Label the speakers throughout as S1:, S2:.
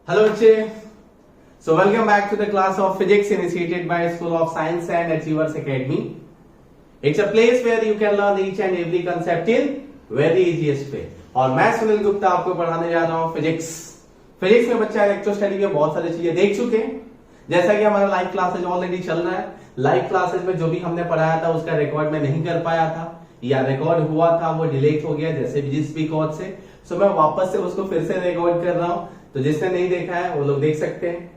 S1: Hello बच्चे, so welcome back to the class of physics initiated by School of Science and Achievers Academy. It's a place where you can learn each and every concept in very easiest way. और मैं सुनील गुप्ता आपको पढ़ाने जा रहा हूँ physics में बच्चा electrostatic में बहुत सारी चीजें देख चुके हैं। जैसा कि हमारा लाइव क्लासेज ऑलरेडी चल रहा है, लाइव क्लासेज में जो भी हमने पढ़ाया था उसका रिकॉर्ड में नहीं कर पाया था या रिकॉर्ड हुआ था वो डिलीट हो गया जैसे जिस भी कॉज से। सो मैं वापस से उसको फिर से रिकॉर्ड कर रहा हूँ, तो जिसने नहीं देखा है वो लोग देख सकते हैं।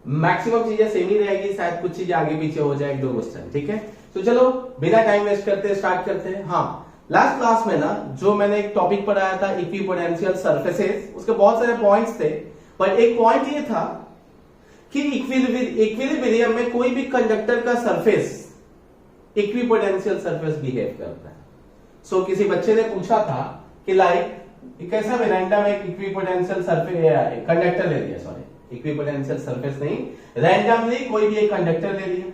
S1: मैक्सिमम चीजें सेम ही रहेगी, शायद कुछ चीजें आगे पीछे हो जाए, एक दो क्वेश्चन, ठीक है। तो चलो बिना टाइम वेस्ट करते स्टार्ट करते हैं। हाँ, लास्ट क्लास में ना जो मैंने एक टॉपिक पढ़ाया था इक्विपोटेंशियल सरफेसेस, उसके बहुत सारे पॉइंट्स थे, पर एक पॉइंट ये था कि इक्विलिब्रियम में कोई भी कंडक्टर का सरफेस इक्विपोटेंशियल सरफेस बिहेव करता है। सो किसी बच्चे ने पूछा था कि लाइक कैसा भी रैंडम एक इक्विपोटेंशियल सरफेस कंडक्टर ले लिया, सॉरी इक्विपोटेंशियल सरफेस नहीं, रैंडमली कोई भी एक कंडक्टर ले लिया,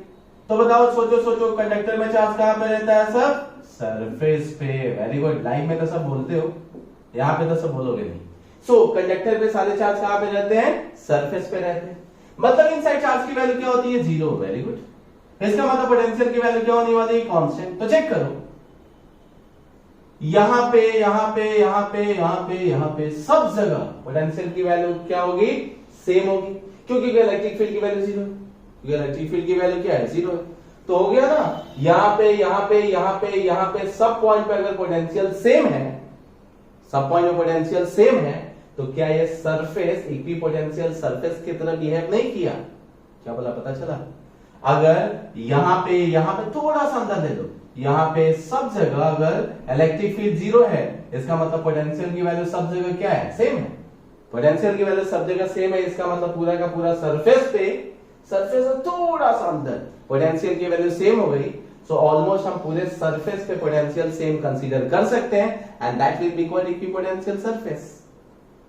S1: तो बताओ सोचो कंडक्टर में चार्ज कहां पे रहता है? सब सरफेस पे। वेरी गुड, लाइव में तो सब बोलते हो, यहाँ पे तो सब बोलोगे नहीं। सो कंडक्टर पे सारे चार्ज कहां पे रहते हैं? सरफेस पे रहते हैं। मतलब इनसाइड चार्ज की वैल्यू क्या होती है? जीरो। Very good. इसका मतलब पोटेंशियल की वैल्यू क्या होने वाली है? कांस्टेंट। तो चेक करो, यहां पे सब जगह पोटेंशियल की वैल्यू क्या होगी? सेम होगी, क्योंकि इलेक्ट्रिक फील्ड की वैल्यू जीरो है, क्योंकि इलेक्ट्रिक फील्ड की वैल्यू क्या है? जीरो है। तो हो गया ना, यहाँ पे सब पॉइंट पे अगर पोटेंशियल सेम है, सब पॉइंट में पोटेंशियल सेम है, तो क्या ये सरफेस इक्विपोटेंशियल सरफेस की तरह बिहेव नहीं किया? क्या बोला, पता चला? अगर यहाँ पे थोड़ा सा अंदर दे दो, यहाँ पे सब जगह अगर इलेक्ट्रिक फील्ड जीरो है, इसका मतलब पोटेंशियल की वैल्यू सब जगह क्या है? सेम है। पोटेंशियल की वैल्यू सब जगह सेम है, इसका मतलब पूरा का पूरा सरफेस से थोड़ा सा अंदर पोटेंशियल की वैल्यू सेम हो गई। सो ऑलमोस्ट हम पूरे सरफेस पे पोटेंशियल सेम कंसीडर कर सकते हैं, and that will be called equipotential surface.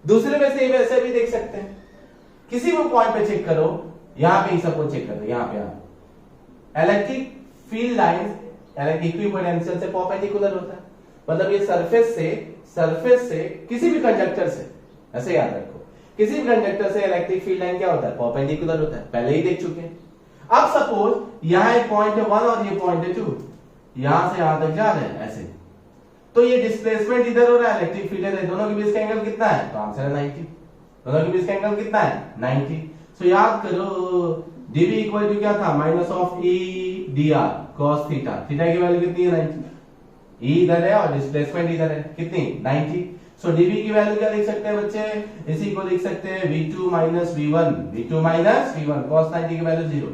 S1: दूसरे में से वैसे भी देख सकते हैं, किसी भी पॉइंट पे चेक करो, यहाँ पे सपोज चेक करो, यहाँ पे इलेक्ट्रिक फील्ड लाइन इक्विपोटेंशियल से परपेंडिकुलर होता है। मतलब ये सरफेस से किसी भी कंडक्टर से, ऐसे याद रखो, किसी भी कंडक्टर से इलेक्ट्रिक फील्ड लाइन क्या होता है? परपेंडिकुलर होता है, पहले ही देख चुके हैं। अब सपोज यहां एक पॉइंट है 1 और ये पॉइंट है 2, यहां से यहां तक जा रहे हैं ऐसे, तो ये डिस्प्लेसमेंट इधर हो रहा है, इलेक्ट्रिक फील्ड है, दोनों के बीच का एंगल कितना है? तो आंसर है 90। दोनों के बीच का एंगल कितना है? 90। सो याद करो dv इक्वल टू क्या था? Minus of e dr cos theta. Theta की वैल्यू कितनी है? 90। e इधर है और डिस्प्लेसमेंट इधर है, कितनी? 90। सो dv की वैल्यू क्या लिख सकते हैं बच्चे? इसी को लिख सकते हैं v2 माइनस v1 cos 90 की वैल्यू 0।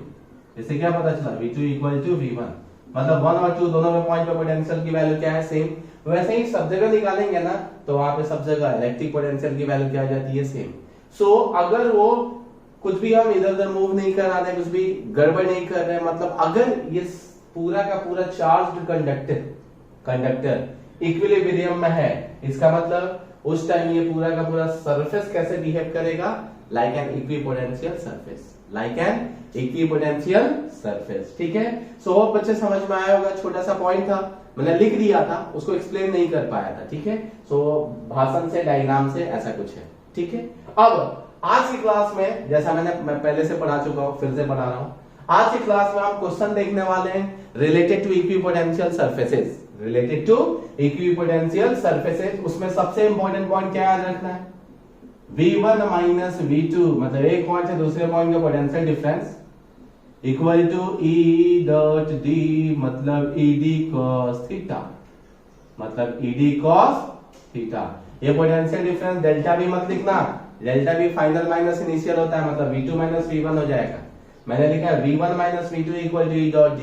S1: इससे क्या पता चला? v2 इक्वल टू v1, मतलब 1 और 2 दोनों में पॉइंट पे पोटेंशियल की वैल्यू क्या है? सेम। वैसे ही सब जगह निकालेंगे ना, तो वहां पे सब जगह इलेक्ट्रिक पोटेंशियल की वैल्यू क्या आ जाती है? सेम। सो अगर वो कुछ भी हम इधर उधर मूव नहीं कर रहे, कुछ भी गड़बड़ नहीं कर रहे, मतलब अगर ये पूरा का पूरा चार्ज्ड कंडक्टर इक्विलिब्रियम में है, इसका मतलब उस टाइम ये पूरा का पूरा सरफेस कैसे बिहेव करेगा? लाइक एन इक्विपोटेंशियल सरफेस, ठीक है। सो होप बच्चे समझ में आया होगा। छोटा सा पॉइंट था, मैंने लिख दिया था, उसको एक्सप्लेन नहीं कर पाया था, ठीक है। सो भाषण से, डायग्राम से ऐसा कुछ है, ठीक है। अब आज की क्लास में, जैसा मैं पहले से पढ़ा चुका हूं, फिर से पढ़ा रहा हूं, आज की क्लास में हम क्वेश्चन देखने वाले हैं रिलेटेड टू इक्विपोटेंशियल सरफेसेस। उसमें सबसे इंपॉर्टेंट पॉइंट क्या याद रखना है? v1 माइनस v2, मतलब एक पॉइंट से दूसरे पॉइंट का potential difference equal to e dot d, मतलब ed cos थीटा। ये पोटेंशियल डिफरेंस डेल्टा भी मत लिखना, डेल्टा भी फाइनल माइनस इनिशियल होता है, मतलब v2 माइनस v1 हो जाएगा। मैंने लिखा है v1 minus v2 equal to e dot d।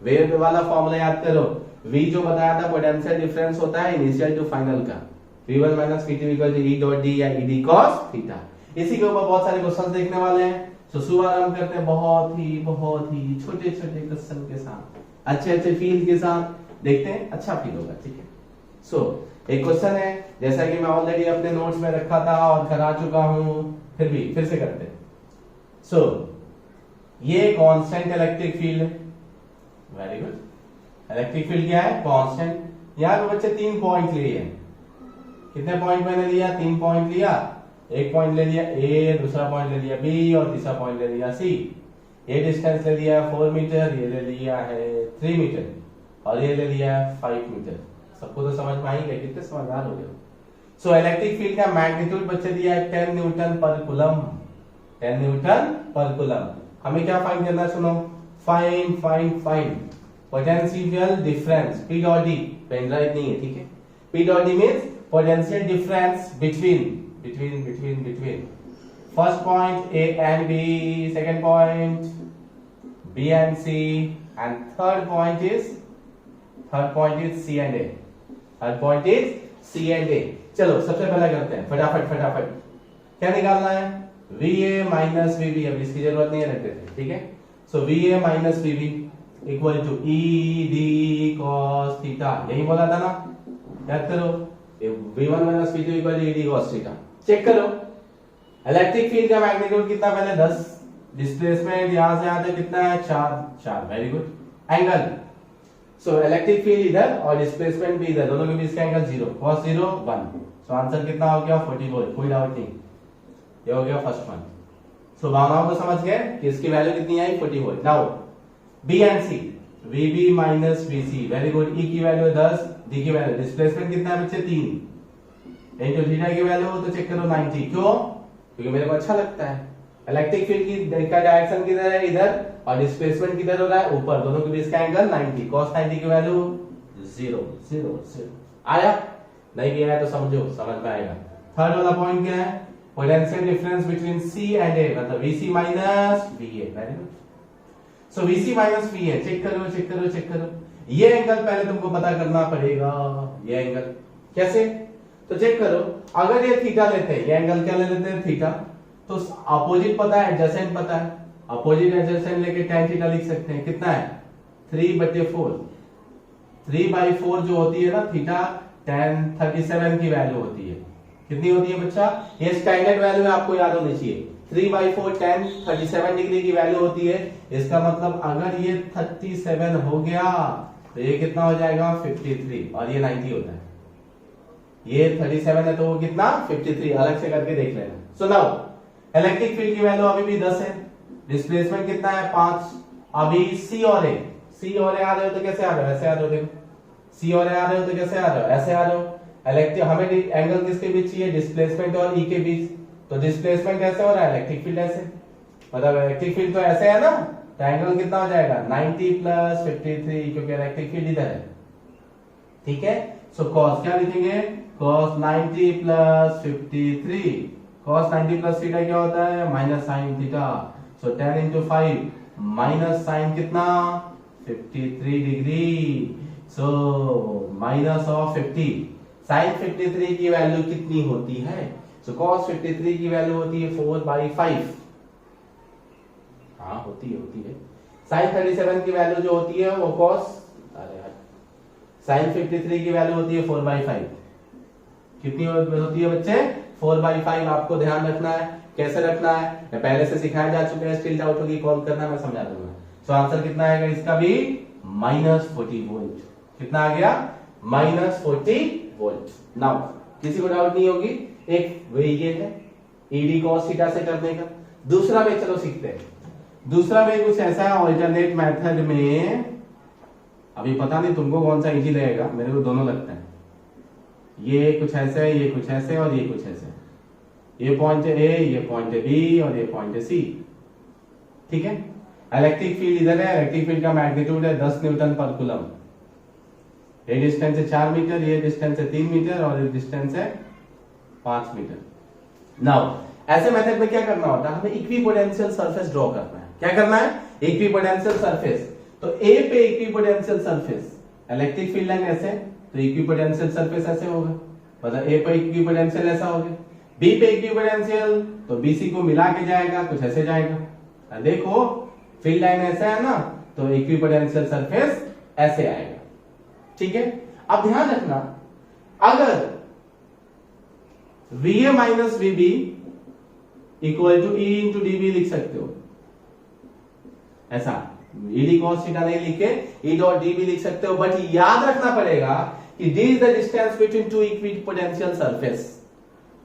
S1: वेद वाला फॉर्मूला याद करो। v जो बताया था पोटेंशियल डिफरेंस होता है इनिशियल टू फाइनल का, v1 minus v2 equal to e dot d या ed cos थीटा। इसी के ऊपर बहुत सारे क्वेश्चन देखने वाले हैं। तो शुभारंभ करते हैं बहुत ही छोटे क्वेश्चन के साथ, अच्छे फील के साथ, देखते हैं, अच्छा फील होगा, ठीक है। सो एक क्वेश्चन है, जैसा कि मैं ऑलरेडी अपने नोट्स में रखा था और करा चुका हूं, फिर से करते हैं। सो ये कांस्टेंट इलेक्ट्रिक फील्ड है, वेरी गुड। इलेक्ट्रिक फील्ड क्या है? कांस्टेंट। यहां पे बच्चे 3 पॉइंट लिए हैं। कितने पॉइंट मैंने लिया? 3 पॉइंट लिया। एक पॉइंट ले लिया ए, दूसरा पॉइंट ले लिया बी और तीसरा पॉइंट ले लिया सी। ये डिस्टेंस ले लिया 4 मीटर, ये ले लिया है 3 मीटर और ये ले लिया है 5 मीटर। सबको तो समझ में आएंगे, कितने समझदार हो गए। सो इलेक्ट्रिक फील्ड का मैग्नीट्यूड बच्चे दिया है 10 न्यूटन पर कूलम। 10 न्यूटन पर कूलम। हमें क्या फाइंड करना है, सुनो, find potential difference, P dot D, pen drive नहीं है, ठीक है। P dot D means potential difference between first point A and B, second point B and C and third point is C and A. Third point is C and A. चलो सबसे पहले करते हैं फटाफट। क्या निकालना है, V A minus V B. अब इसकी जरूरत नहीं है, रख देते, ठीक है। So we A minus V B equal to E D cos theta. यही बोला था ना, याद करो, v1 minus v2 equal to E D cos theta. Check करो, इलेक्ट्रिक फील्ड का मैग्नीट्यूड कितना, पहले 10, डिस्प्लेसमेंट यहां से यहां तक कितना है 4, very good. Angle, so electric field इधर और डिस्प्लेसमेंट भी इधर, दोनों के बीच का एंगल 0, cos 0 1। सो आंसर कितना हो गया 40 वोल्ट, कोई डाउट नहीं, ये हो गया फर्स्ट वन। सो भावनाओं को समझ गए कि इसकी वैल्यू कितनी आई 40 volt. Now B and C, VB minus VC, very good. E की वैल्यू 10, D की वैल्यू, डिस्प्लेसमेंट कितना है बच्चे 3, इनटू थीटा की वैल्यू तो चेक करो 90। क्यों? क्योंकि मेरे को अच्छा लगता है। इलेक्ट्रिक फील्ड की डायरेक्शन किधर है, इधर, और डिस्प्लेसमेंट किधर हो रहा है, ऊपर, दोनों के बीच का एंगल 90। cos 90 की वैल्यू 0 आया। नहीं भी आया तो समझो, समझ में आएगा। थर्ड वाला पॉइंट क्या है, potential difference between C and A, मतलब VC minus VA, very good. So VC minus VA, check करो। ये एंगल पहले तुमको पता करना पड़ेगा। ये एंगल कैसे, तो चेक करो, अगर ये थीटा लेते हैं, ये एंगल क्या ले लेते हैं थीटा, तो अपोजिट पता है, एडजेसेंट पता है, अपोजिट एडजेसेंट लेके tan थीटा लिख सकते हैं। कितना है 3/4, 3/4 जो होती है ना थीटा, tan 37 की वैल्यू होती है। कितनी होती है बच्चा, ये स्टैंडर्ड वैल्यू है, आपको याद होनी चाहिए। 3/4 tan 37 डिग्री की वैल्यू होती है। इसका मतलब अगर ये 37 हो गया तो ये कितना हो जाएगा 53, और ये 90 होता है। ये 37 है तो वो कितना 53, अलग से करके देख लेना। सो नाउ इलेक्ट्रिक फील्ड की वैल्यू अभी भी 10 है, डिस्प्लेसमेंट कितना है 5। अभी C और A आ रहे हो तो कैसे आ रहे हो, ऐसे आ रहे हो, देखो C और A आ रहे हो तो कैसे आ रहे हो, ऐसे आ रहे हो। इलेक्ट्रिक हमें एंगल किसके बीच चाहिए, डिस्प्लेसमेंट और E के बीच, तो डिस्प्लेसमेंट कैसे हो रहा है, इलेक्ट्रिक फील्ड ऐसे, मतलब इलेक्ट्रिक फील्ड तो ऐसे है ना, तो एंगल कितना हो जाएगा 90 प्लस 53, क्योंकि इलेक्ट्रिक फील्ड इधर है, ठीक है। सो cos क्या लिखेंगे, cos 90 plus 53, cos 90 plus theta क्या होता है minus sine theta. So 10 into 5 minus sine कितना 53 degree. So minus of 50, sine 53 की वैल्यू कितनी होती है, सो cos 53 की वैल्यू होती है 4/5। हाँ होती है। साइन 37 की वैल्यू जो होती है वो cos, अरे यार, साइन 53 की वैल्यू होती है 4/5। कितनी होती है बच्चे 4/5। आपको ध्यान रखना है, कैसे रखना है पहले से सिखाया जा चुका है, स्टिल डाउट होगी कॉल करना, मैं समझा दूंगा। सो आंसर कितना आएगा इसका भी -40 वोल्ट। कितना आ गया -40 वोल्ट। नाउ किसी को डाउट नहीं होगी, एक वे ये है ईडी cos थीटा से करने का। दूसरा वे चलो सीखते हैं। दूसरा वे कुछ ऐसा है, ऑल्टरनेट मेथड में, अभी पता नहीं तुमको कौन सा इजी लगेगा, मेरे को दोनों लगता है। ये कुछ ऐसे है, ये कुछ ऐसे और ये कुछ ऐसे। ये पॉइंट है ए, ये पॉइंट है बी और ये पॉइंट है सी, ठीक है। इलेक्ट्रिक फील्ड इधर है, इलेक्ट्रिक फील्ड का मैग्नीट्यूड है 10 न्यूटन पर कूलम। ये डिस्टेंस है 4 मीटर, ये डिस्टेंस है 3 मीटर और ये डिस्टेंस है 5 मीटर। नाउ ऐसे मेथड में क्या करना होता है, हमें इक्विपोटेंशियल सरफेस ड्रॉ करना है। क्या करना है, इक्विपोटेंशियल सरफेस। तो ए पे equipotential surface, electric field line ऐसे, तो इक्विपोटेंशियल सरफेस ऐसे होगा, मतलब ए पे इक्विपोटेंशियल ऐसा होगा। बी पे इक्विपोटेंशियल, तो बीसी को मिला के जाएगा, कुछ ऐसे जाएगा। देखो फील्ड लाइन ऐसा है ना, तो इक्विपोटेंशियल सरफेस ऐसे आएगा, ठीक है। अब ध्यान रखना, अगर VA minus VB equal to E into DB लिख सकते हो, ऐसा ED cos थीटा नहीं लिख के E डॉट DB लिख सकते हो, बट याद रखना पड़ेगा कि D is the distance between two equipotential surface.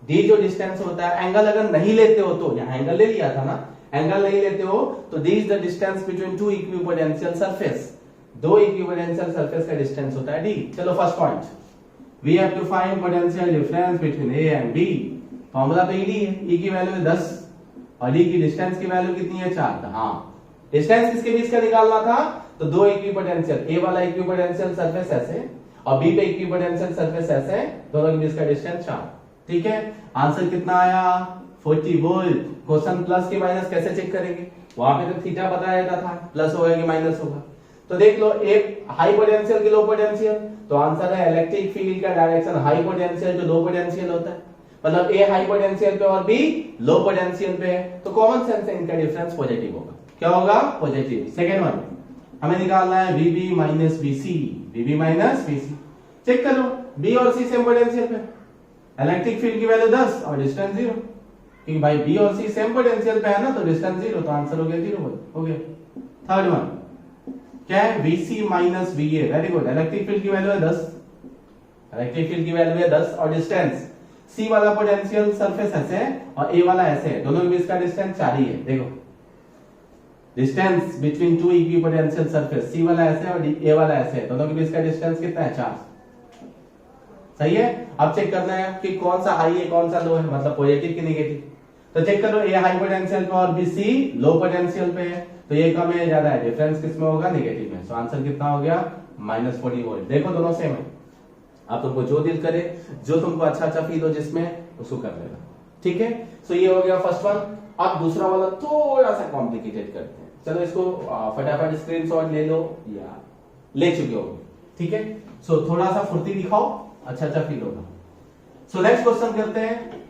S1: D जो डिस्टेंस होता है, एंगल अगर नहीं लेते हो तो, यहाँ एंगल ले लिया था ना, एंगल नहीं लेते हो तो D is the distance between two equipotential surface, दो इक्विपोटेंशियल सरफेस का डिस्टेंस होता है डी। चलो first point, we have to find potential difference between A and B. Formula तो ईडी है, ई की वैल्यू है 10 और डी की डिस्टेंस की वैल्यू कितनी है 4। हाँ, डिस्टेंस किसके बीच का निकालना था, तो दो इक्विपोटेंशियल, ए वाला इक्विपोटेंशियल सरफेस ऐसे और बी पे इक्विपोटेंशियल सरफेस ऐसे, दोनों के बीच का डिस्टेंस 4। ठीक है, आंसर कितना आया 40 वोल्ट। क्वेश्चन प्लस के माइनस कैसे चेक करेंगे, वहां पे तो थीटा बताया जाता था, प्लस होगा कि माइनस होगा। तो देख लो, एक हाई पोटेंशियल की लो पोटेंशियल, तो आंसर है इलेक्ट्रिक फील्ड का डायरेक्शन हाई पोटेंशियल जो लो पोटेंशियल होता है, मतलब ए हाई पोटेंशियल पे और बी लो पोटेंशियल पे है, तो कॉमन सेंस से इनका डिफरेंस पॉजिटिव होगा। क्या होगा, पॉजिटिव। सेकंड वन हमें निकालना है VB minus BC, VB minus BC। Check करो, B और C सेम पोटेंशियल पे, इलेक्ट्रिक फील्ड की वैल्यू 10 और डिस्टेंस 0, क्योंकि भाई B और C सेम पोटेंशियल पे है ना, तो डिस्टेंस 0, तो आंसर हो गया 0 वोल्ट। हो गया। थर्ड वन क्या है, VC minus VA, very good. Electric field की वैल्यू है 10, इलेक्ट्रिक फील्ड की वैल्यू है 10 और डिस्टेंस, C वाला पोटेंशियल सरफेस ऐसे है और A वाला ऐसे है, दोनों के बीच का डिस्टेंस 4 ही है। देखो, distance between two equipotential surface, C वाला ऐसे है और A वाला ऐसे है, दोनों के बीच का डिस्टेंस कितना है 4। सही है। अब चेक करना है कि कौन सा हाई है कौन सा लो है, मतलब पॉजिटिव की नेगेटिव। तो चेक करो, A हाई पोटेंशियल पे और B C लो पोटेंशियल पे है, तो ये कम है ज्यादा है, डिफरेंस किसमें होगा, नेगेटिव में। सो आंसर कितना हो गया -40 वोल्ट। देखो दोनों सेम है, आप तुमको जो दिल करे, जो तुमको अच्छा फील हो जिसमें, उसको कर लेना। ठीक है, सो ये हो गया फर्स्ट वन। अब दूसरा वाला थोड़ा सा कॉम्प्लिकेटेड करते हैं। चलो इसको फटाफट स्क्रीनशॉट ले लो या ले चुके हो। ठीक है, सो थोड़ा सा फुर्ती दिखाओ, अच्छा फील होगा। सो नेक्स्ट क्वेश्चन करते हैं।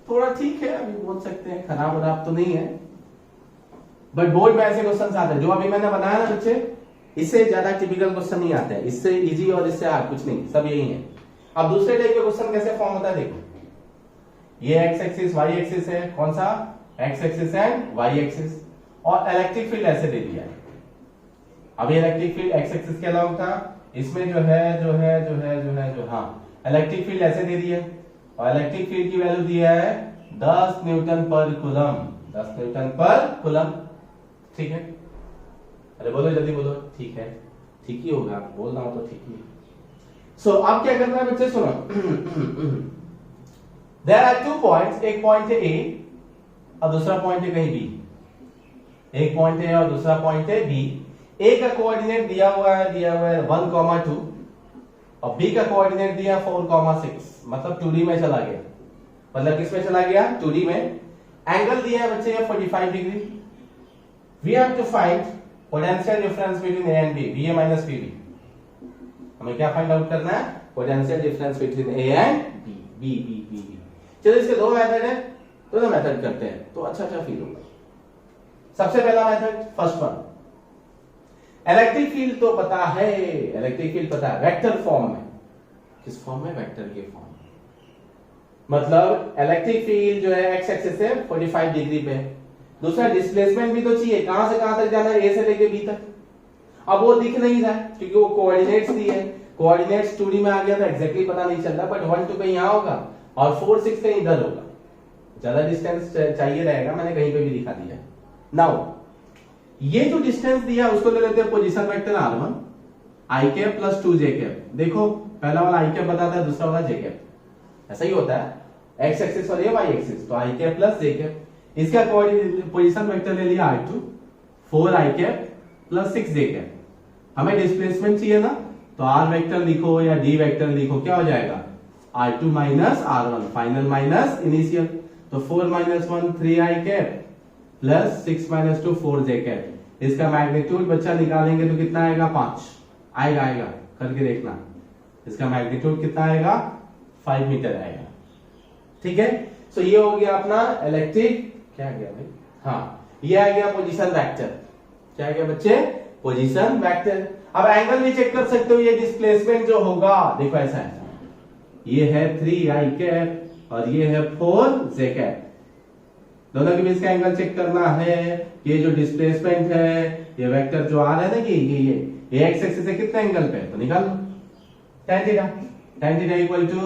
S1: थोड़ा ठीक है, अभी बोल सकते हैं खराब तो नहीं है, बट बोर्ड में ऐसे क्वेश्चन आते हैं जो अभी मैंने बनाया ना बच्चे, इससे ज्यादा टिपिकल क्वेश्चन नहीं आते हैं, इससे इजी और इससे हार्ड कुछ नहीं, सब यही है। अब दूसरे टाइप के क्वेश्चन कैसे फॉर्म होता है, देखो ये एक्स एक्सिस वाई एक्सिस है, कौन सा, x axis and y axis, और इलेक्ट्रिक फील्ड ऐसे दे दिया है। अभी इलेक्ट्रिक फील्ड एक्स एक्सिस के अलॉन्ग था, इसमें जो है हाँ इलेक्ट्रिक फील्ड ऐसे दे दिया, और इलेक्ट्रिक फील्ड की वैल्यू दिया है 10 न्यूटन पर कूलम, 10 न्यूटन पर कूलम। ठीक है, अरे बोलो जल्दी बोलो, ठीक है, ठीक ही होगा, बोल रहा हूं तो ठीक ही है। सो अब क्या करना है बच्चे, सुनो देयर आर 2 पॉइंट्स, एक पॉइंट है A और दूसरा पॉइंट है कहीं B, एक पॉइंट है और दूसरा पॉइंट है B। A का कोऑर्डिनेट दिया हुआ है 1,2 और B का कोऑर्डिनेट दिया 4,6, मतलब 2D में चला गया, मतलब किस में चला गया, 2D में। एंगल दिया है बच्चे 45 degree. We have to find potential difference between A and B, VA minus PB। हमें क्या फाइंड आउट करना है, potential difference between A and B। चलो इसके दो मेथड है, दोनों मेथड करते हैं तो अच्छा फील होगा। सबसे पहला method, first one, electric field तो पता है, इलेक्ट्रिक फील्ड पता है वेक्टर फॉर्म में। किस फॉर्म में, वेक्टर के फॉर्म में। मतलब इलेक्ट्रिक फील्ड जो है एक्स एक्सिस से 45 डिग्री पे है। दूसरा डिस्प्लेसमेंट भी तो चाहिए, कहां से कहां तक जाना है, ए से लेके बी तक। अब वो दिख नहीं रहा है क्योंकि वो कोऑर्डिनेट्स दिए है, कोऑर्डिनेट्स 2D में आ गया था, एग्जैक्टली पता नहीं चल रहा, बट 1 2 कहीं यहां होगा और 4 6 कहीं इधर होगा, ज्यादा डिस्टेंस चाहिए रहेगा, मैंने कहीं पे भी दिखा दिया। नाउ ये जो डिस्टेंस दिया उसको ले लेते हैं position vector r1 i cap plus 2 j cap. देखो पहला वाला i कैप बताता है, दूसरा वाला j कैप, ऐसा ही होता है, x एक्सिस और ये y एक्सिस, तो i cap plus j cap. इसका पोजीशन वेक्टर ले लिया r2 4 i cap plus 6 j cap. हमें डिस्प्लेसमेंट चाहिए ना, तो r वेक्टर लिखो या d वेक्टर लिखो, क्या हो जाएगा r2 minus r1, final minus initial, तो 4 minus 1 3i cap plus 6 minus 2 4j cap. इसका मैग्नीट्यूड बच्चा निकालेंगे तो कितना आएगा, 5 आएगा करके देखना, इसका मैग्नीट्यूड कितना आएगा, 5 मीटर आएगा। ठीक है, सो ये हो गया अपना इलेक्ट्रिक, क्या आ गया भाई, हाँ ये आ गया पोजीशन वेक्टर। क्या आ गया बच्चे, पोजीशन वेक्टर। अब एंगल भी चेक कर सकते हो, ये डिस्प्लेसमेंट जो होगा देखो ऐसा है, ये है 3i कैप और ये है 4j कैप, दोनों के बीच का एंगल चेक करना है। ये जो डिस्प्लेसमेंट है, ये वेक्टर जो आ रहा है ना कि ये एक्स एक्सिस से कितने एंगल पे है, तो निकाल लो tan theta. tan theta equal to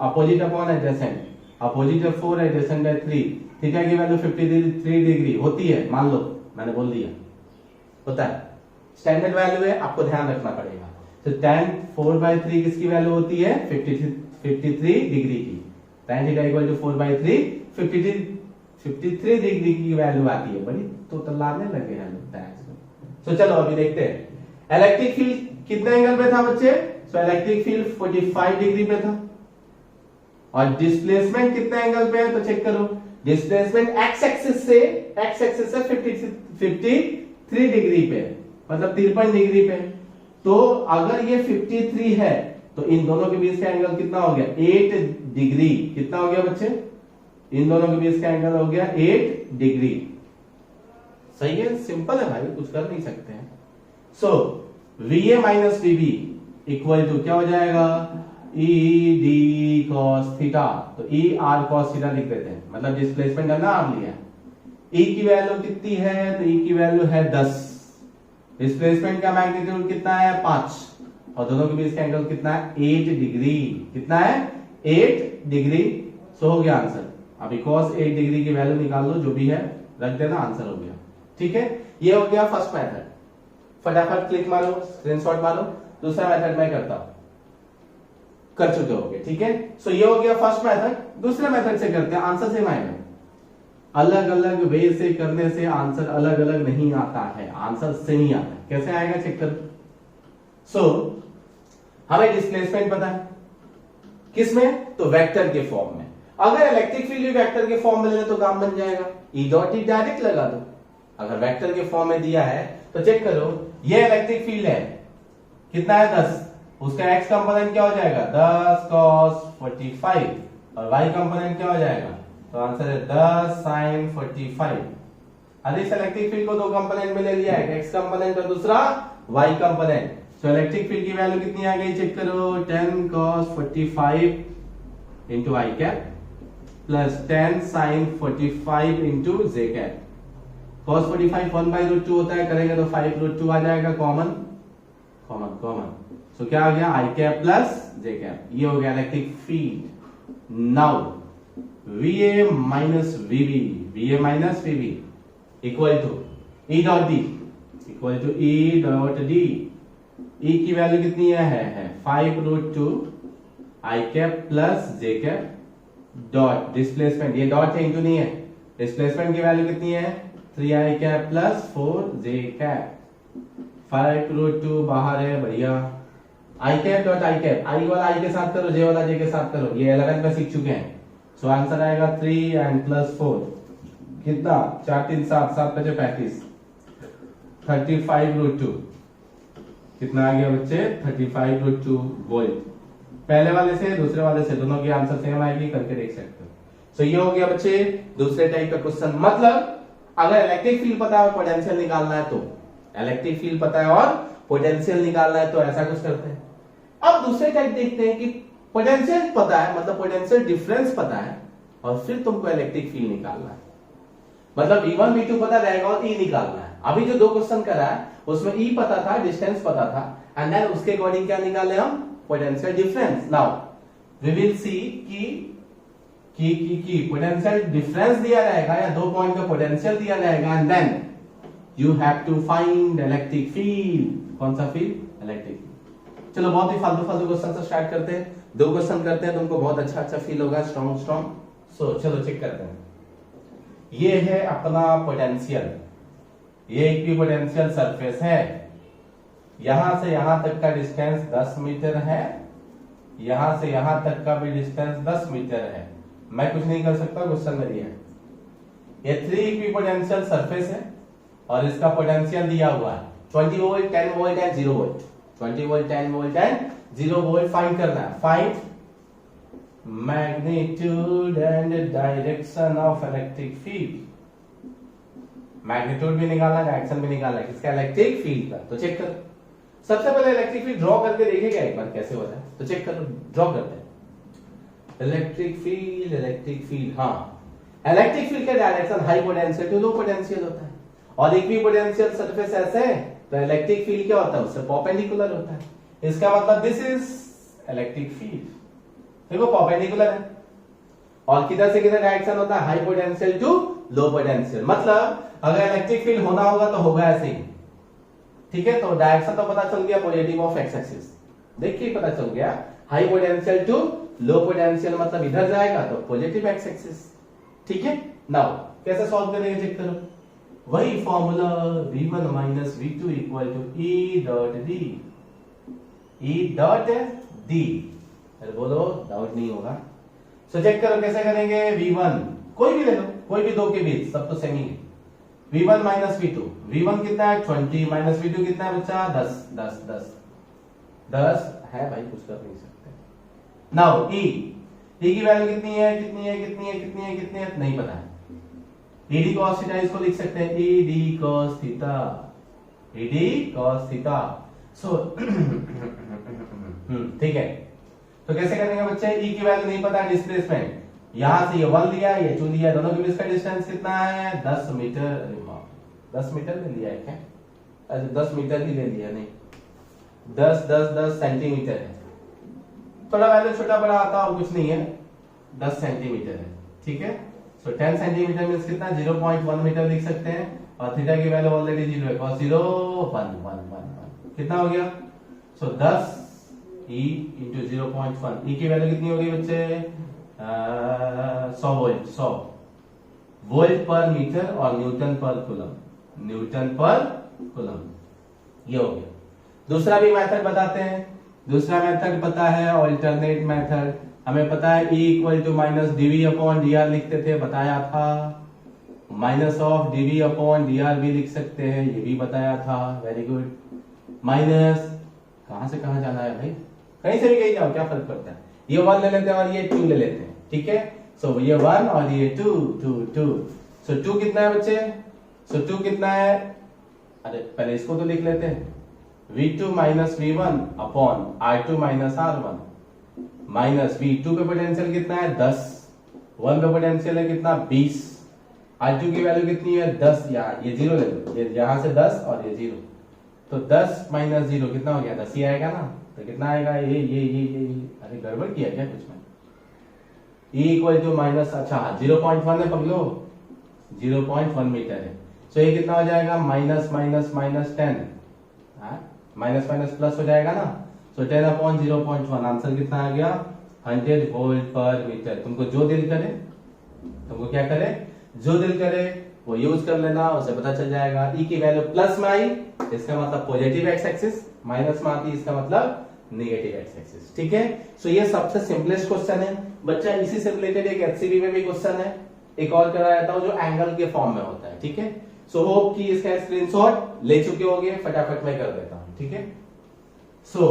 S1: opposite upon adjacent, opposite है 4 एडजेसेंट है 3, थीटा की वैल्यू 53 डिग्री होती है, मान लो मैंने बोल दिया, होता है, स्टैंडर्ड वैल्यू है, आपको ध्यान रखना पड़ेगा। तो tan 4/3 किसकी वैल्यू होती है 53 डिग्री की, tan theta equal to 4/3 53 degree की वैल्यू आती है। बड़ी तो तल्लाने लगे हैं लगता है। तो चलो अभी देखते हैं इलेक्ट्रिक फील्ड कितने एंगल पे था बच्चे। सो इलेक्ट्रिक फील्ड 45 डिग्री पे था और डिस्प्लेसमेंट कितने एंगल पे है तो चेक करो। डिस्प्लेसमेंट एक्स एक्सिस से 53 डिग्री पे, मतलब 53 डिग्री पे। तो अगर ये 53 है तो इन दोनों के बीच का एंगल कितना हो गया 8 डिग्री। कितना हो गया बच्चे, इन दोनों के बीच का एंगल हो गया 8 डिग्री। सही है, सिंपल है भाई, कुछ कर नहीं सकते हैं। So VA minus VB equal to क्या हो जाएगा ED cos थीटा। तो ER cos थीटा लिख देते हैं, मतलब डिस्प्लेसमेंट है ना आप लिया। E की वैल्यू कितनी है तो E की वैल्यू है 10, डिस्प्लेसमेंट का मैग्नीट्यूड कितना है 5 और दोनों के बीच का एंगल कितना है 8 डिग्री। कितना है 8 डिग्री। सो हो गया आंसर। अभी cos 8 डिग्री की वैल्यू निकाल लो, जो भी है रख देना, आंसर हो गया। ठीक है, ये हो गया फर्स्ट मेथड। फटाफट क्लिक मारो, स्क्रीनशॉट मारो। दूसरा मेथड मैं करता हूं, कर चुके होगे। ठीक है, सो ये हो गया फर्स्ट मेथड। दूसरे मेथड से करते हैं, आंसर सेम आएगा। अलग अलग वे से करने से आंसर अलग अलग नहीं आता है, आंसर सेम ही आता है। कैसे आएगा चेक कर। सो हमें डिस्प्लेसमेंट पता है किसमें, तो वेक्टर के फॉर्म में। अगर इलेक्ट्रिक फील्ड भी वेक्टर के फॉर्म में ले तो काम बन जाएगा, ई डॉट ई डायरेक्ट लगा दो। अगर वेक्टर के फॉर्म में दिया है तो चेक करो, ये इलेक्ट्रिक फील्ड है कितना है 10, उसका x कंपोनेंट क्या हो जाएगा 10 cos 45 और y कंपोनेंट क्या हो जाएगा, तो आंसर है 10 sin 45। अरे इस इलेक्ट्रिक फील्ड को दो कंपोनेंट में ले लिया है, x कंपोनेंट और दूसरा y कंपोनेंट। तो इलेक्ट्रिक फील्ड की वैल्यू कितनी आ गई चेक करो 10 cos 45 इंटू आई कैप प्लस 10 sin 45 इंटू जे कैप। cos 45 1/√2 होता है, करेंगे तो 5√2 आ जाएगा कॉमन कॉमन कॉमन। सो क्या आ गया I cap plus J cap. ये हो गया electric field. Now VA minus VB equal to E dot D equal to E dot D. E की वैल्यू कितनी है 5√2 I cap plus J cap dot displacement, ये डॉट है इंटू नहीं है, डिस्प्लेसमेंट की वैल्यू कितनी है 3 I cap plus 4 J cap. 5√2 बाहर है, बढ़िया। I cap dot I cap, I वाला आई के साथ करो, जे वाला जे के साथ करो, ये 11 में सीख चुके हैं। सो आंसर आएगा 3 एंड प्लस 4 कितना 4 3 7 7 5 35 35√2 कितना आ गया बच्चे 35√2 वोल्ट। पहले वाले से दूसरे वाले से दोनों की आंसर सेम आएगी, करके देख सकते हो। सो ये हो गया बच्चे दूसरे टाइप का क्वेश्चन। मतलब अगर इलेक्ट्रिक फील्ड पता है और पोटेंशियल निकालना है तो इलेक्ट्रिक फील्ड पता है और पोटेंशियल निकालना है तो ऐसा कुछ करते हैं। अब दूसरे टाइप देखते हैं कि पोटेंशियल पता है, मतलब पोटेंशियल डिफरेंस पता है और फिर तुमको इलेक्ट्रिक फील्ड निकालना है, मतलब V1 V2 पता रहेगा और E निकालना है। अभी जो दो क्वेश्चन करा है उसमें E पता था, डिस्टेंस पता था, एंड देन उसके अकॉर्डिंग क्या निकाले हम potential difference. Now we will see कि पोटेंशियल डिफरेंस दिया रहेगा या दो पॉइंट का पोटेंशियल दिया रहेगा and then you have to find electric field. कौन सा फील्ड, इलेक्ट्रिक फील्ड। चलो बहुत ही फालतू क्वेश्चन से स्टार्ट करते हैं, दो क्वेश्चन करते हैं, तुमको बहुत अच्छा फील होगा, स्ट्रॉन्ग। सो चलो चेक करते हैं। ये है अपना पोटेंशियल, ये इक्विपोटेंशियल सरफेस है, यहां से यहां तक का डिस्टेंस 10 मीटर है, यहां से यहां तक का भी डिस्टेंस 10 मीटर है। मैं कुछ नहीं कर सकता, क्वेश्चन में दिया है। ये 3 इक्विपोटेंशियल सरफेस है और इसका पोटेंशियल दिया हुआ है 20 volt 10 volt and 0 volt. 20 volt 10 volt and 0 volt find करना है। Find magnitude and direction of electric field. Magnitude भी निकालना, डायरेक्शन भी निकालना है किसका, इलेक्ट्रिक फील्ड का। तो चेक करो, सबसे पहले इलेक्ट्रिक फील्ड ड्रॉ करके देखेगा एक बार कैसे होता है। तो चेक करो, ड्रॉ करते हैं इलेक्ट्रिक फील्ड। हाँ, इलेक्ट्रिक फील्ड का direction high potential to low potential होता है और इक्विपोटेंशियल सरफेस ऐसे है तो इलेक्ट्रिक फील्ड क्या होता है उससे परपेंडिकुलर होता है। इसका मतलब दिस इज इलेक्ट्रिक फील्ड। देखो परपेंडिकुलर है और किधर से किधर डायरेक्शन होता है, high potential to low potential. मतलब अगर इलेक्ट्रिक फील्ड होना होगा तो होगा ऐसे ही, ठीक है। तो डायरेक्शन तो पता चल गया, पॉजिटिव ऑफ एक्स एक्सिस देखिए पता चल गया, high potential to low potential मतलब इधर जाएगा तो पॉजिटिव एक्स एक्सिस, ठीक है। नाउ कैसे सॉल्व करेंगे चेक करो, वही formula v1 minus v2 equal to E dot D, E dot D. अरे बोलो डाउट नहीं होगा। सो चेक करो कैसे करेंगे, v1 कोई भी ले लो, कोई भी दो के बीच, सब तो सेम ही है। v1 माइनस v2, v1 कितना है 20 माइनस v2 कितना है बच्चा 10 10 10 10 है भाई, कुछ कर नहीं सकते। नाउ e की वैल्यू कितनी है कितनी है कितनी है कितनी है कितनी है नहीं पता है। ed cos थीटा इसको लिख सकते हैं ed cos theta, ed cos theta. So ठीक है, तो कैसे करेंगे बच्चे, e की वैल्यू नहीं पता है, डिस्प्लेसमेंट यहां से ये 1 लिया ये 2 लिया, दोनों के बीच का डिस्टेंस कितना है 10 मीटर। अरे बाप, 10 मीटर ले लिया है क्या, अच्छा 10 मीटर ही ले लिया, नहीं 10 सेंटीमीटर है, थोड़ा वैल्यू छोटा बड़ा आता और कुछ नहीं है, 10 सेंटीमीटर है, ठीक है। सो 10 सेंटीमीटर मींस कितना 0.1 मीटर लिख सकते हैं, और थीटा की वैल्यू ऑलरेडी 0 है, cos 0 1 1 1 1 कितना हो गया। सो 10 e into 0.1, e की वैल्यू कितनी होगी बच्चे 100 वोल्ट, 100 वोल्ट पर मीटर और न्यूटन पर कूलम, न्यूटन पर कूलम, ये हो गया। दूसरा भी मेथड बताते हैं, दूसरा मेथड पता है अल्टरनेट मेथड, हमें पता है E equal to minus dv upon dr लिखते थे, बताया था, minus of dv upon dr भी लिख सकते हैं, ये भी बताया था, वेरी गुड। माइनस कहां से कहां जाना है भाई, कहीं से भी कहीं जाओ क्या फर्क पड़ता है, ये 1 ले लेते हैं और ये 2 ले लेते हैं, ठीक है। सो ये 1 और ये 2 2 2, सो 2 कितना है बच्चे, सो 2 कितना है, अरे पहले इसको तो लिख लेते हैं, v2 minus v1 upon r2 minus r1 minus v2 पे पोटेंशियल कितना है 10, 1 पे पोटेंशियल है कितना 20, r2 की वैल्यू कितनी है 10, ये 0 ले लो, ये यहां से 10 और ये 0, तो 10 माइनस 0 कितना हो गया 10 ही आएगा ना, तो कितना आएगा ये अरे गड़बड़ किया क्या कुछ में, E इक्वल टू माइनस, अच्छा 0.1 है पगलो, 0.1 मीटर है, सो ये कितना हो जाएगा minus minus minus 10, minus minus plus हो जाएगा ना, सो 10 अपॉन 0.1, आंसर कितना आ गया 100 वोल्ट पर मीटर। तुमको जो दिल करे, तुमको क्या करे, जो दिल करे वो यूज कर लेना, उसे पता चल जाएगा। E की वैल्यू प्लस में आई इसका मतलब पॉजिटिव एक्स एक्सिस, माइनस में आती इसका मतलब नेगेटिव एक्स एक्सिस, ठीक है। सो ये सबसे सिंपलेस्ट क्वेश्चन है बच्चा, इसी से रिलेटेड एक एचसीबी में भी क्वेश्चन है, एक और कराया था जो एंगल के फॉर्म में होता है, ठीक है। सो होप कि इसका स्क्रीनशॉट ले चुके होंगे, फटाफट मैं कर देता हूं, ठीक है। सो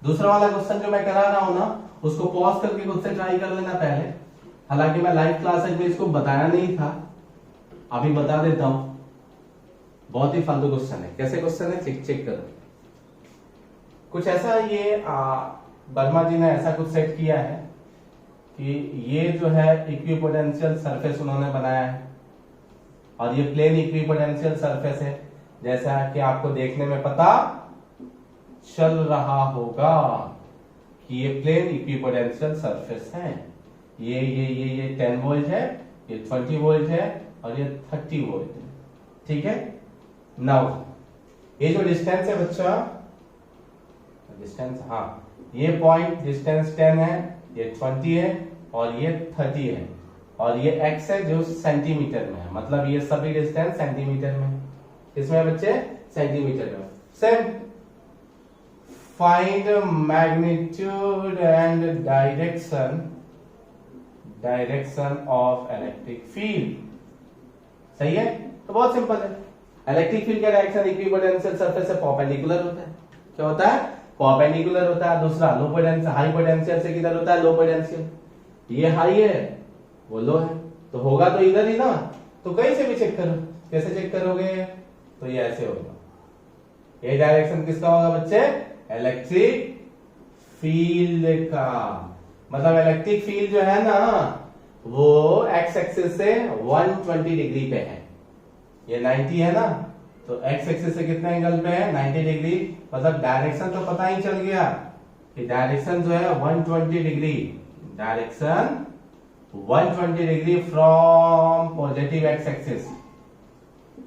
S1: दूसरा वाला क्वेश्चन जो मैं करा रहा हूं ना, उसको पॉज करके खुद से ट्राई कर लेना पहले, हालांकि मैं लाइव क्लासेज में इसको बताया नहीं था, अभी बता देता हूं, बहुत ही फालतू क्वेश्चन है। कैसे क्वेश्चन है चेक करो, कुछ ऐसा ये वर्मा जी ने ऐसा कुछ सेट किया है कि ये जो है इक्विपोटेंशियल सरफेस उन्होंने बनाया है, और ये प्लेन इक्विपोटेंशियल सरफेस है, जैसा कि आपको देखने में पता चल रहा होगा कि ये प्लेन इक्विपोटेंशियल सरफेस है, ये 10 वोल्ट है, ये 20 वोल्ट है और ये 30 वोल्ट है, ठीक है। नाउ ये जो डिस्टेंस है बच्चा, डिस्टेंस हाँ, ये पॉइंट डिस्टेंस 10 है, ये 20 है और ये 30 है, और ये x है जो सेंटीमीटर में है, मतलब ये सभी डिस्टेंस सेंटीमीटर में, इसमें बच्चे सेंटीमीटर में। Same find magnitude and direction of electric field, सही है। तो बहुत सिंपल है, इलेक्ट्रिक फील्ड का डायरेक्शन इक्विपोटेंशियल सरफेस से परपेंडिकुलर होता है, क्या होता है परपेंडिकुलर होता है। दूसरा लो पोटेंशियल, हाई पोटेंशियल से किधर होता है लो पोटेंशियल, ये हाई है वो लो है, तो होगा तो इधर ही ना, तो कहीं से भी चेक करो, कैसे चेक करोगे, तो ये ऐसे होगा, ये डायरेक्शन किसका होगा बच्चे, इलेक्ट्रिक फील्ड का, मतलब इलेक्ट्रिक फील्ड जो है ना वो एक्स एक्सिस से 120 डिग्री पे है, ये 90 है ना, तो एक्स एक्सिस से कितने एंगल पे है 90 डिग्री, मतलब डायरेक्शन तो पता ही चल गया कि डायरेक्शन जो है 120 degree, direction 120 degree from positive x axis,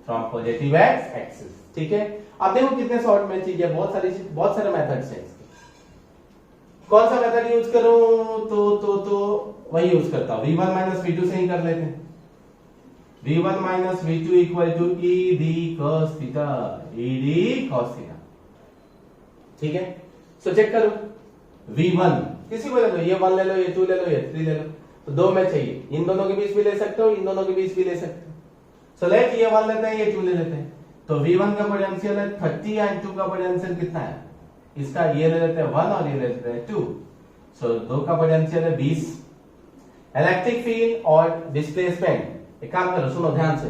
S1: from positive x axis. ठीक है, अब देखो कितने शॉर्ट में चीज है, बहुत सारे मेथड्स हैं इसके। कौन सा मेथड यूज करूं? तो वही यूज करता हूं, v1 माइनस v2 से ही कर लेते हैं। v1 minus v2 equal to ed cos theta, ed cos theta. ठीक है, सो चेक करो v1 किसी को ले लो, ये 1 ले लो, ये 2 ले लो, ये 3 ले लो, तो दो में चाहिए, इन दोनों के बीच भी ले सकते हो, इन दोनों के बीच भी ले सकते हो। सो लेट ये 1 लेते हैं, ये 2 ले लेते हैं, तो v1 का पोटेंशियल है 30 एंड 2 का पोटेंशियल कितना है, इसका ये ले लेते हैं 1 और ये ले लेते हैं 2, सो 2 का पोटेंशियल है 20। इलेक्ट्रिक फील्ड और डिस्प्लेसमेंट, एक काम करो, सुनो ध्यान से,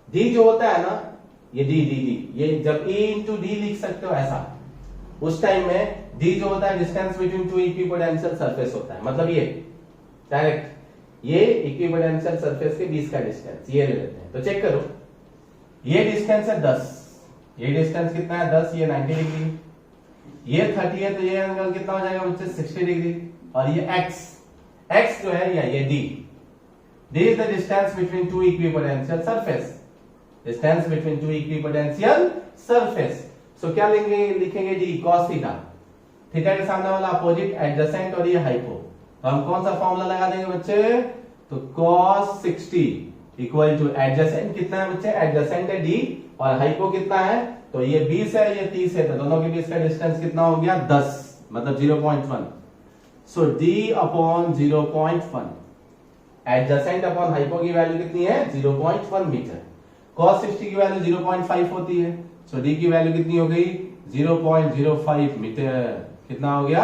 S1: d जो होता है ना, ये d, ये जब E इंटू डी लिख सकते हो ऐसा, उस टाइम में d जो होता है distance between two equipotential surface होता है, मतलब ये डायरेक्ट ये इक्विपोटेंशियल सरफेस के बीच का डिस्टेंस, ये ले लेते हैं। तो चेक करो, ये डिस्टेंस है 10, ये डिस्टेंस कितना है 10, ये 90 डिग्री, ये 30 है, तो ये एंगल कितना हो जाएगा बच्चे 60 डिग्री, और ये x जो है ये d is the distance between two equipotential surface, distance between two equipotential surface। so क्या लिखेंगे d cos थीटा, थीटा के सामने वाला अपोजिट एडजेसेंट और ये हाइपो, तो हम कौन सा फॉर्मूला लगा देंगे बच्चे, तो cos 60 इक्वल टू एडजेसेंट कितना है बच्चे, एडजेसेंट है d और हाइपो कितना है, तो ये 20 है ये 30 है, तो दोनों के बीच का डिस्टेंस कितना हो गया 10, मतलब 0.1, सो d upon 0.1, adjacent upon hypo की वैल्यू कितनी है 0.1 मीटर, cos 60 की वैल्यू 0.5 होती है, सो d की वैल्यू कितनी हो गई 0.05 मीटर, कितना हो गया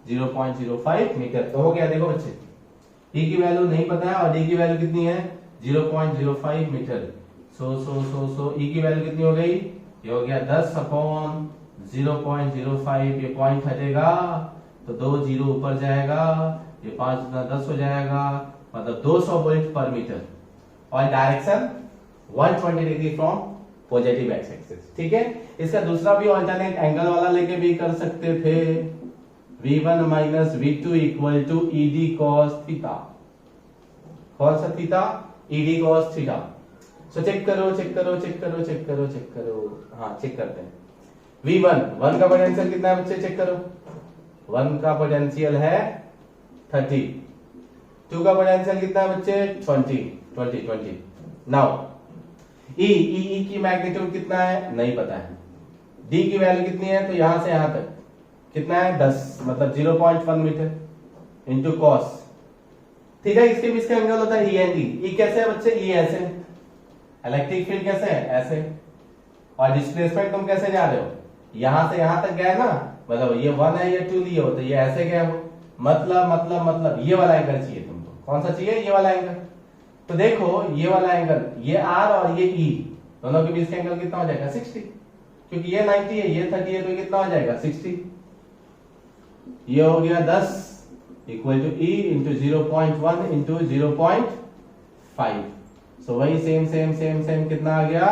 S1: 0.05 मीटर। तो हो गया, देखो बच्चे e की वैल्यू नहीं पता है और d की वैल्यू कितनी है 0.05 मीटर, सो e की वैल्यू कितनी हो गई, ये हो गया 10 अपॉन 0.05, ये पॉइंट हटेगा तो 2 जीरो ऊपर जाएगा, ये 5 गुना 10 हो जाएगा, मतलब 200 वोल्ट पर मीटर, और direction 120 degree from positive x axis. ठीक है, इसका दूसरा भी ऑल्टरनेट एंगल वाला लेके भी कर सकते थे, v1 minus v2 equal to ed cos theta, कौन सा theta, ed cos theta. So check करो, हाँ चेक करते हैं, v1 का पोटेंशियल कितना है बच्चे, चेक करो, 1 का पोटेंशियल है 30, 2 का पोटेंशियल कितना है बच्चे 20। नाउ E की मैग्नीट्यूड कितना है नहीं पता है, D की वैल्यू कितनी है, तो यहां से यहां तक कितना है 10, मतलब 0.1 मीटर इंटू कॉस थीटा, इसके बीच का एंगल होता है E एंड D। E कैसे है बच्चे, E ऐसे, इलेक्ट्रिक फील्ड कैसे है ऐसे, और डिस्प्लेसमेंट तुम कैसे जा रहे हो, यहां से यहां तक गए ना, मतलब ये 1 है ये 2 लिए हो, तो ये ऐसे गया हो, मतलब ये वाला एंगल चाहिए तुमको, कौन सा चाहिए, ये वाला एंगल। तो देखो ये वाला एंगल, ये R और ये E दोनों के बीच का एंगल कितना हो जाएगा 60, क्योंकit ये 90 है ये 30 है, तो कितना हो जाएगा 60, ये हो गया 10 equal to E into 0.1 into 0.5, so वही सेम कितना आ गया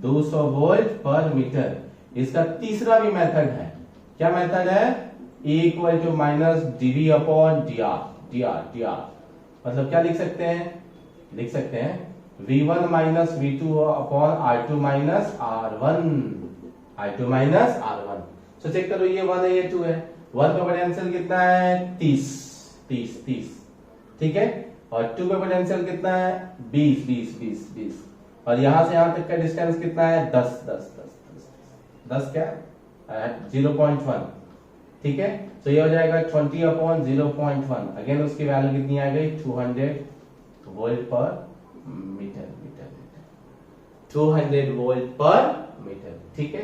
S1: 200 वोल्ट पर मीटर। इसका तीसरा भी मेथड है, क्या मेथड है, E equal to minus dV upon dr, मतलब क्या लिख सकते हैं, v1 minus v2 upon r2 minus r1, so check करो, ये 1 है ये 2 है, 1 का पोटेंशियल कितना है 30, ठीक है, और 2 का पोटेंशियल कितना है 20, और यहां से यहां तक का डिस्टेंस कितना है 10 क्या 0.1, ठीक है, तो ये हो जाएगा 20 अपॉन 0.1, अगेन उसकी वैल्यू कितनी आ गई 200 वोल्ट पर मीटर, 200 वोल्ट पर मीटर। ठीक है,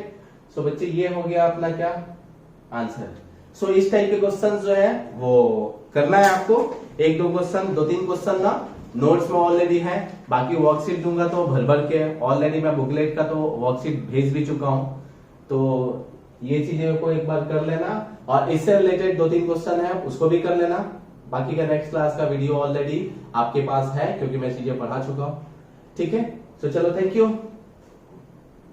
S1: सो बच्चे ये हो गया अपना क्या आंसर। सो इस टाइप के क्वेश्चन जो है वो करना है आपको, 1-2 क्वेश्चन 2-3 क्वेश्चन ना नोट्स में ऑलरेडी है, बाकी वर्कशीट दूंगा तो भर के, ऑलरेडी मैं बुकलेट का तो वर्कशीट भेज भी चुका हूं, तो ये चीजें को एक बार कर लेना, और इससे रिलेटेड 2-3 क्वेश्चन है उसको भी कर लेना। बाकी का नेक्स्ट क्लास का वीडियो ऑलरेडी आपके पास है क्योंकि मैं चीजें पढ़ा चुका हूं। ठीक है, तो चलो थैंक यू।